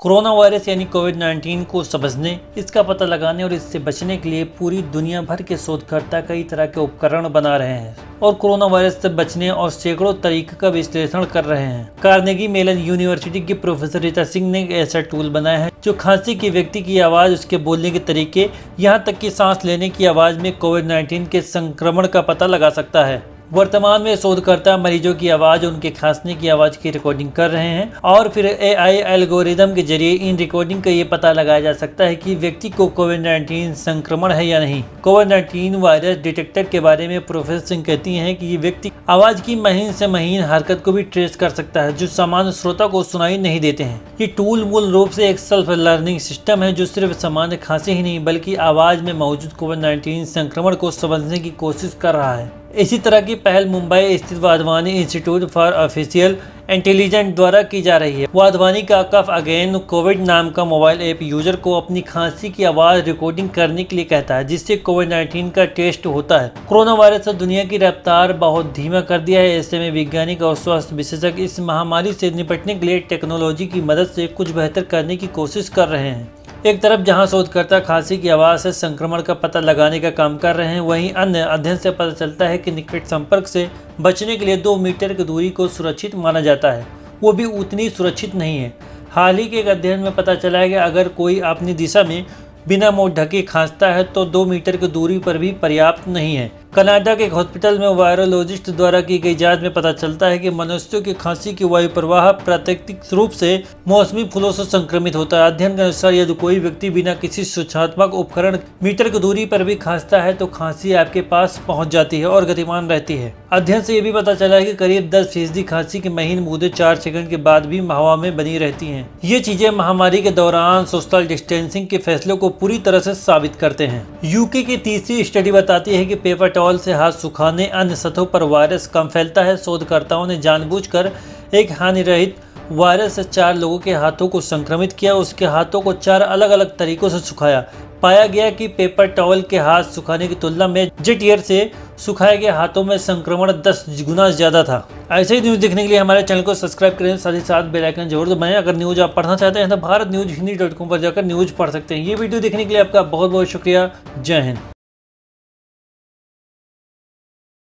Corona virus यानी कोविड-19 को समझने, इसका पता लगाने और इससे बचने के लिए पूरी दुनिया भर के शोधकर्ता कई तरह के उपकरण बना रहे हैं और कोरोना वायरस से बचने और सैकड़ों तरीकों का विश्लेषण कर रहे हैं। कार्नेगी मेलन यूनिवर्सिटी के प्रोफेसर रीता सिंह ने एक ऐसा टूल बनाया है जो खांसी के व्यक्ति की आवाज़, उसके बोलने के तरीके, यहाँ तक कि सांस लेने की आवाज़ में कोविड-19 के संक्रमण का पता लगा सकता है। वर्तमान में शोधकर्ता मरीजों की आवाज़, उनके खांसने की आवाज़ की रिकॉर्डिंग कर रहे हैं और फिर एआई एल्गोरिदम के जरिए इन रिकॉर्डिंग का ये पता लगाया जा सकता है कि व्यक्ति को कोविड-19 संक्रमण है या नहीं। कोविड-19 वायरस डिटेक्टर के बारे में प्रोफेसर सिंह कहती हैं कि ये व्यक्ति आवाज़ की महीन से महीन हरकत को भी ट्रेस कर सकता है जो सामान्य श्रोता को सुनाई नहीं देते हैं। ये टूल मूल रूप से एक सेल्फ लर्निंग सिस्टम है जो सिर्फ सामान्य खांसी ही नहीं बल्कि आवाज़ में मौजूद कोविड-19 संक्रमण को समझने की कोशिश कर रहा है। इसी तरह की पहल मुंबई स्थित Wadhwani institute for artificial intelligence द्वारा की जा रही है। वाधवानी का कफ अगेन कोविड नाम का मोबाइल ऐप यूजर को अपनी खांसी की आवाज़ रिकॉर्डिंग करने के लिए कहता है जिससे कोविड-19 का टेस्ट होता है। कोरोना वायरस ने दुनिया की रफ्तार बहुत धीमा कर दिया है। ऐसे में वैज्ञानिक और स्वास्थ्य विशेषज्ञ इस महामारी से निपटने के लिए टेक्नोलॉजी की मदद से कुछ बेहतर करने की कोशिश कर रहे हैं। एक तरफ जहां शोधकर्ता खांसी की आवाज़ से संक्रमण का पता लगाने का काम कर रहे हैं, वहीं अन्य अध्ययन से पता चलता है कि निकट संपर्क से बचने के लिए 2 मीटर की दूरी को सुरक्षित माना जाता है, वो भी उतनी सुरक्षित नहीं है। हाल ही के एक अध्ययन में पता चला है कि अगर कोई अपनी दिशा में बिना मुंह ढके खांसता है तो 2 मीटर की दूरी पर भी पर्याप्त नहीं है। कनाडा के एक हॉस्पिटल में वायरोलॉजिस्ट द्वारा की गई जांच में पता चलता है कि मनुष्यों की खांसी की वायु प्रवाह प्राकृतिक रूप से मौसमी फूलों से संक्रमित होता है। अध्ययन के अनुसार यदि कोई व्यक्ति बिना किसी सूचनात्मक उपकरण मीटर की दूरी पर भी खांसता है तो खांसी आपके पास पहुंच जाती है और गतिमान रहती है। अध्ययन से यह भी पता चला है कि करीब 10% खांसी की महीन बूंदें 4 सेकंड के बाद भी हवा में बनी रहती हैं। ये चीजें महामारी के दौरान सोशल डिस्टेंसिंग के फैसलों को पूरी तरह से साबित करते हैं। यूके की तीसरी स्टडी बताती है कि पेपर टॉवल से हाथ सुखाने अन्य सतहों पर वायरस कम फैलता है। शोधकर्ताओं ने जानबूझकर एक हानिरहित वायरस से 4 लोगों के हाथों को संक्रमित किया, उसके हाथों को 4 अलग अलग तरीकों से सुखाया। पाया गया कि पेपर टॉवल के हाथ सुखाने की तुलना में जेट एयर से सुखाए गए हाथों में संक्रमण 10 गुना ज्यादा था। ऐसे ही न्यूज़ देखने के लिए हमारे चैनल को सब्सक्राइब करें, साथ ही साथ बेल आइकन जरूर दबाएं। अगर न्यूज़ आप पढ़ना चाहते हैं तो भारतन्यूज़हिंदी.com पर जाकर न्यूज़ पढ़ सकते हैं। ये वीडियो देखने के लिए आपका बहुत बहुत शुक्रिया। जय हिंद।